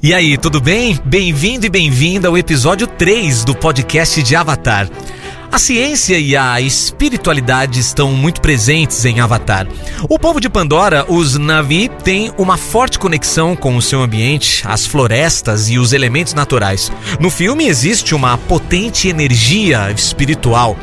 E aí, tudo bem? Bem-vindo e bem-vinda ao episódio 3 do podcast de Avatar. A ciência e a espiritualidade estão muito presentes em Avatar. O povo de Pandora, os Na'vi, tem uma forte conexão com o seu ambiente, as florestas e os elementos naturais. No filme existe uma potente energia espiritual.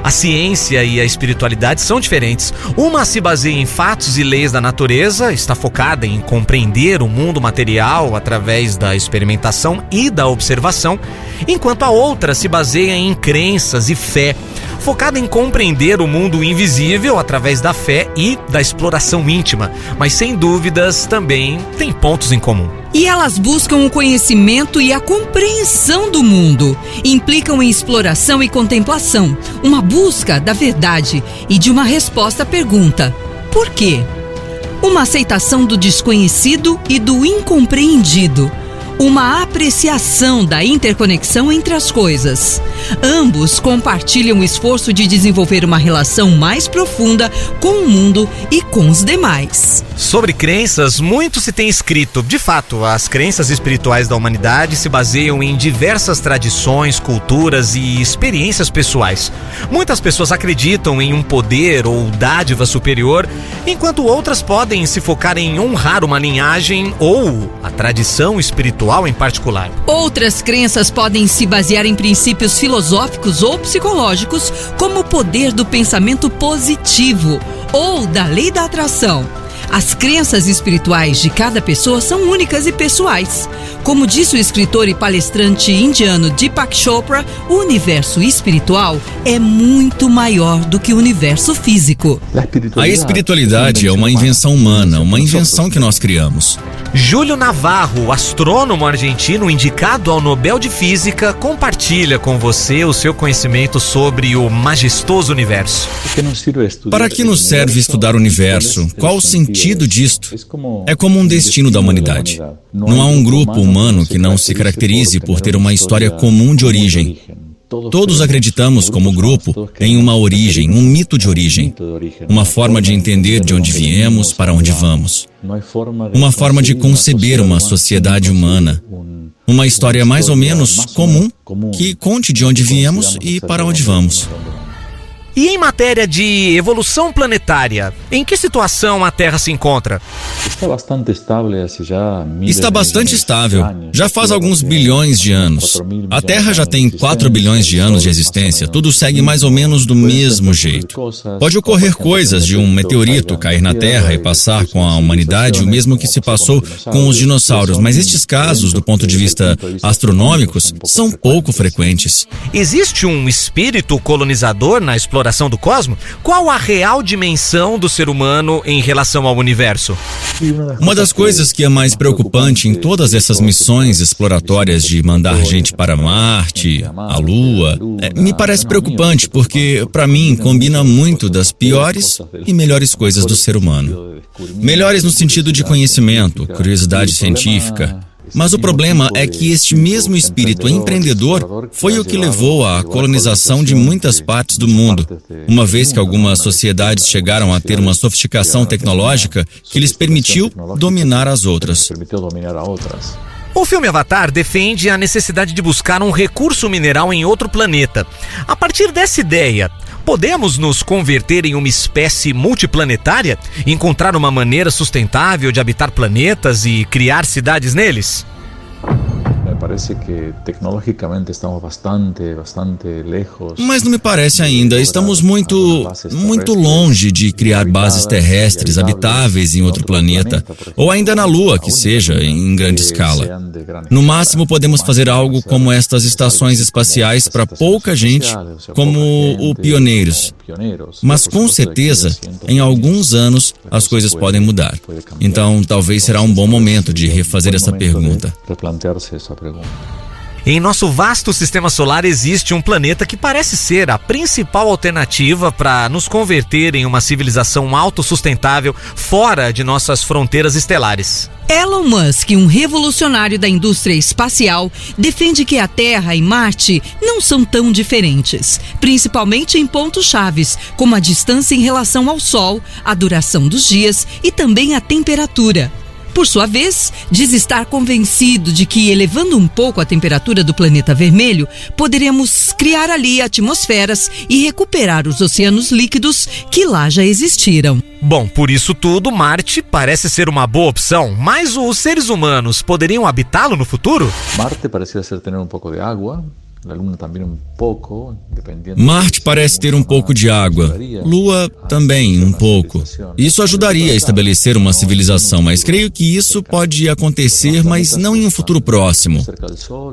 A ciência e a espiritualidade são diferentes. Uma se baseia em fatos e leis da natureza, está focada em compreender o mundo material através da experimentação e da observação, enquanto a outra se baseia em crenças e fé, focada em compreender o mundo invisível através da fé e da exploração íntima, mas sem dúvidas também tem pontos em comum. E elas buscam o conhecimento e a compreensão do mundo. Implicam em exploração e contemplação, uma busca da verdade e de uma resposta à pergunta: por quê? Uma aceitação do desconhecido e do incompreendido. Uma apreciação da interconexão entre as coisas. Ambos compartilham o esforço de desenvolver uma relação mais profunda com o mundo e com os demais. Sobre crenças, muito se tem escrito. De fato, as crenças espirituais da humanidade se baseiam em diversas tradições, culturas e experiências pessoais. Muitas pessoas acreditam em um poder ou dádiva superior, enquanto outras podem se focar em honrar uma linhagem ou a tradição espiritual em particular. Outras crenças podem se basear em princípios filosóficos ou psicológicos, como o poder do pensamento positivo ou da lei da atração. As crenças espirituais de cada pessoa são únicas e pessoais. Como disse o escritor e palestrante indiano Deepak Chopra, o universo espiritual é muito maior do que o universo físico. A espiritualidade é uma invenção humana, uma invenção que nós criamos. Júlio Navarro, astrônomo argentino indicado ao Nobel de Física, compartilha com você o seu conhecimento sobre o majestoso universo. Para que nos serve estudar o universo? Qual o sentido disto? É como um destino da humanidade. Não há um grupo humano que não se caracterize por ter uma história comum de origem. Todos acreditamos, como grupo, em uma origem, um mito de origem. Uma forma de entender de onde viemos, para onde vamos. Uma forma de conceber uma sociedade humana. Uma história mais ou menos comum, que conte de onde viemos e para onde vamos. E em matéria de evolução planetária, em que situação a Terra se encontra? Está bastante estável. Já faz alguns bilhões de anos. A Terra já tem 4 bilhões de anos de existência. Tudo segue mais ou menos do mesmo jeito. Pode ocorrer coisas de um meteorito cair na Terra e passar com a humanidade o mesmo que se passou com os dinossauros, mas estes casos, do ponto de vista astronômicos, são pouco frequentes. Existe um espírito colonizador na exploração do cosmos? Qual a real dimensão do ser humano em relação ao universo? Uma das coisas que é mais preocupante em todas essas missões exploratórias de mandar gente para Marte, a Lua, me parece preocupante porque, para mim, combina muito das piores e melhores coisas do ser humano. Melhores no sentido de conhecimento, curiosidade científica. Mas o problema é que este mesmo espírito empreendedor foi o que levou à colonização de muitas partes do mundo, uma vez que algumas sociedades chegaram a ter uma sofisticação tecnológica que lhes permitiu dominar as outras. O filme Avatar defende a necessidade de buscar um recurso mineral em outro planeta. A partir dessa ideia, podemos nos converter em uma espécie multiplanetária? Encontrar uma maneira sustentável de habitar planetas e criar cidades neles? Parece que tecnologicamente estamos bastante lejos. Mas não me parece ainda. Estamos muito longe de criar bases terrestres habitáveis em outro planeta, ou ainda na Lua, que seja, em grande escala. No máximo, podemos fazer algo como estas estações espaciais para pouca gente, como o Pioneiros. Mas com certeza, em alguns anos, as coisas podem mudar. Então, talvez será um bom momento de refazer essa pergunta. Em nosso vasto sistema solar existe um planeta que parece ser a principal alternativa para nos converter em uma civilização autossustentável fora de nossas fronteiras estelares. Elon Musk, um revolucionário da indústria espacial, defende que a Terra e Marte não são tão diferentes, principalmente em pontos chaves, como a distância em relação ao Sol, a duração dos dias e também a temperatura. Por sua vez, diz estar convencido de que, elevando um pouco a temperatura do planeta vermelho, poderemos criar ali atmosferas e recuperar os oceanos líquidos que lá já existiram. Bom, por isso tudo, Marte parece ser uma boa opção, mas os seres humanos poderiam habitá-lo no futuro? Marte parece ser ter pouco de água. Marte parece ter um pouco de água. Lua também um pouco. Isso ajudaria a estabelecer uma civilização, mas creio que isso pode acontecer, mas não em um futuro próximo.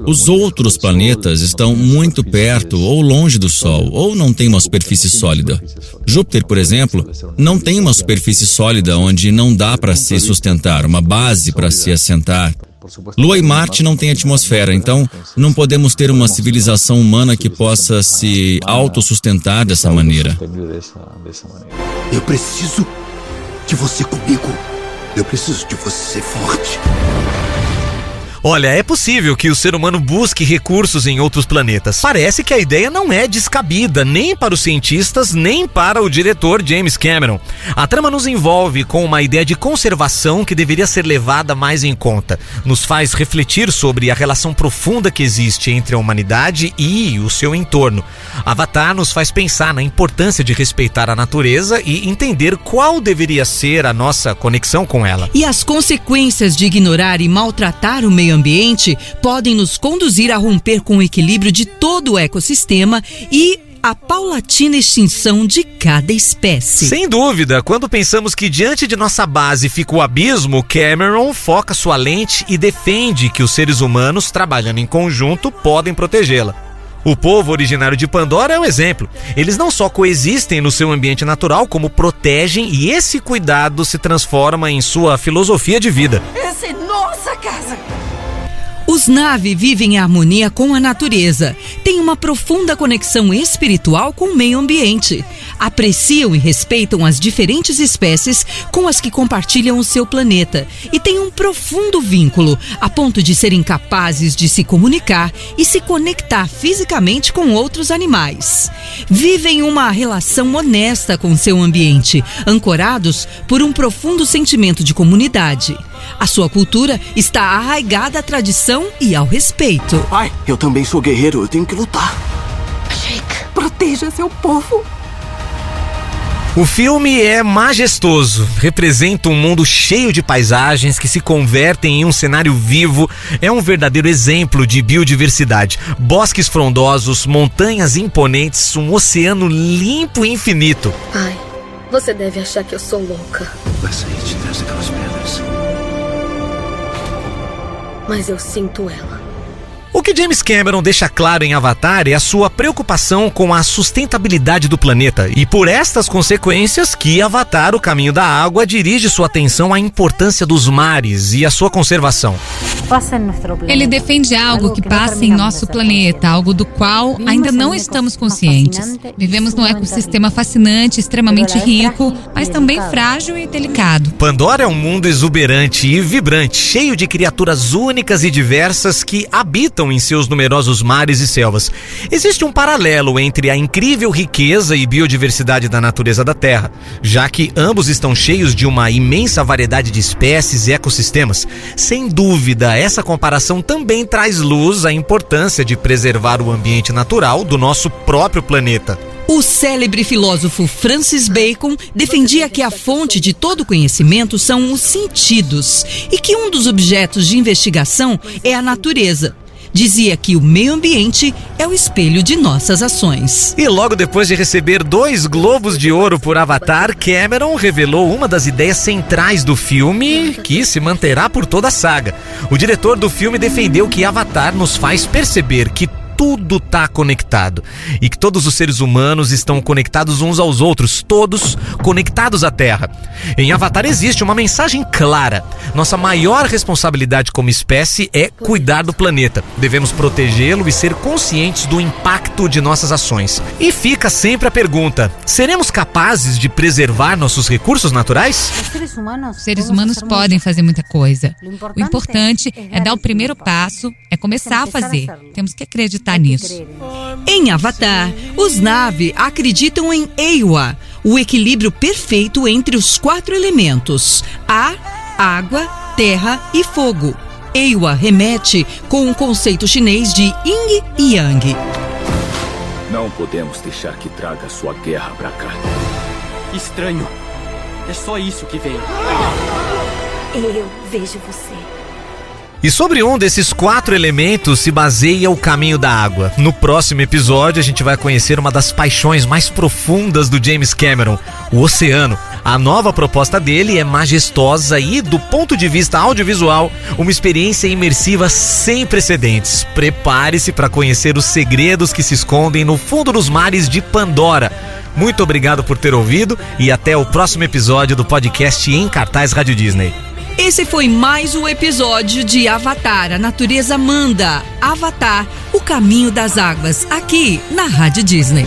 Os outros planetas estão muito perto ou longe do Sol, ou não têm uma superfície sólida. Júpiter, por exemplo, não tem uma superfície sólida onde não dá para se sustentar, uma base para se assentar. Lua e Marte não têm atmosfera, então não podemos ter uma civilização humana que possa se autossustentar dessa maneira. Eu preciso de você comigo. Eu preciso de você forte. Olha, é possível que o ser humano busque recursos em outros planetas. Parece que a ideia não é descabida, nem para os cientistas, nem para o diretor James Cameron. A trama nos envolve com uma ideia de conservação que deveria ser levada mais em conta. Nos faz refletir sobre a relação profunda que existe entre a humanidade e o seu entorno. Avatar nos faz pensar na importância de respeitar a natureza e entender qual deveria ser a nossa conexão com ela. E as consequências de ignorar e maltratar o meio ambiente podem nos conduzir a romper com o equilíbrio de todo o ecossistema e a paulatina extinção de cada espécie. Sem dúvida, quando pensamos que diante de nossa base fica o abismo, Cameron foca sua lente e defende que os seres humanos, trabalhando em conjunto, podem protegê-la. O povo originário de Pandora é um exemplo. Eles não só coexistem no seu ambiente natural, como protegem, e esse cuidado se transforma em sua filosofia de vida. Essa é nossa casa! Os Na'vi vivem em harmonia com a natureza, têm uma profunda conexão espiritual com o meio ambiente, apreciam e respeitam as diferentes espécies com as que compartilham o seu planeta e têm um profundo vínculo, a ponto de serem capazes de se comunicar e se conectar fisicamente com outros animais. Vivem uma relação honesta com seu ambiente, ancorados por um profundo sentimento de comunidade. A sua cultura está arraigada à tradição e ao respeito. Pai, eu também sou guerreiro, eu tenho que lutar. Jake, proteja seu povo. O filme é majestoso, representa um mundo cheio de paisagens que se convertem em um cenário vivo, é um verdadeiro exemplo de biodiversidade. Bosques frondosos, montanhas imponentes, um oceano limpo e infinito. Pai, você deve achar que eu sou louca. Vai sair de trás daquelas pedras. Mas eu sinto ela. O que James Cameron deixa claro em Avatar é a sua preocupação com a sustentabilidade do planeta e por estas consequências que Avatar, o Caminho da Água, dirige sua atenção à importância dos mares e à sua conservação. Ele defende algo que passa em nosso planeta, algo do qual ainda não estamos conscientes. Vivemos num ecossistema fascinante, extremamente rico, mas também frágil e delicado. Pandora é um mundo exuberante e vibrante, cheio de criaturas únicas e diversas que habitam em seus numerosos mares e selvas. Existe um paralelo entre a incrível riqueza e biodiversidade da natureza da Terra, já que ambos estão cheios de uma imensa variedade de espécies e ecossistemas. Sem dúvida, essa comparação também traz luz à importância de preservar o ambiente natural do nosso próprio planeta. O célebre filósofo Francis Bacon defendia que a fonte de todo conhecimento são os sentidos e que um dos objetos de investigação é a natureza. Dizia que o meio ambiente é o espelho de nossas ações. E logo depois de receber 2 Globos de Ouro por Avatar, Cameron revelou uma das ideias centrais do filme, que se manterá por toda a saga. O diretor do filme defendeu que Avatar nos faz perceber que tudo está conectado e que todos os seres humanos estão conectados uns aos outros, todos conectados à Terra. Em Avatar existe uma mensagem clara. Nossa maior responsabilidade como espécie é cuidar do planeta. Devemos protegê-lo e ser conscientes do impacto de nossas ações. E fica sempre a pergunta: seremos capazes de preservar nossos recursos naturais? Os seres humanos podem fazer muita coisa. O importante é dar o primeiro passo, é começar a fazer. Temos que acreditar nisso. Em Avatar, os Na'vi acreditam em Eywa, o equilíbrio perfeito entre os 4 elementos: ar, água, terra e fogo. Eywa remete com o conceito chinês de Yin e Yang. Não podemos deixar que traga sua guerra pra cá. Estranho. É só isso que vem. Eu vejo você. E sobre um desses 4 elementos se baseia o caminho da água. No próximo episódio a gente vai conhecer uma das paixões mais profundas do James Cameron, o oceano. A nova proposta dele é majestosa e, do ponto de vista audiovisual, uma experiência imersiva sem precedentes. Prepare-se para conhecer os segredos que se escondem no fundo dos mares de Pandora. Muito obrigado por ter ouvido e até o próximo episódio do podcast Em Cartaz Rádio Disney. Esse foi mais um episódio de Avatar, a natureza manda. Avatar, o caminho das águas, aqui na Rádio Disney.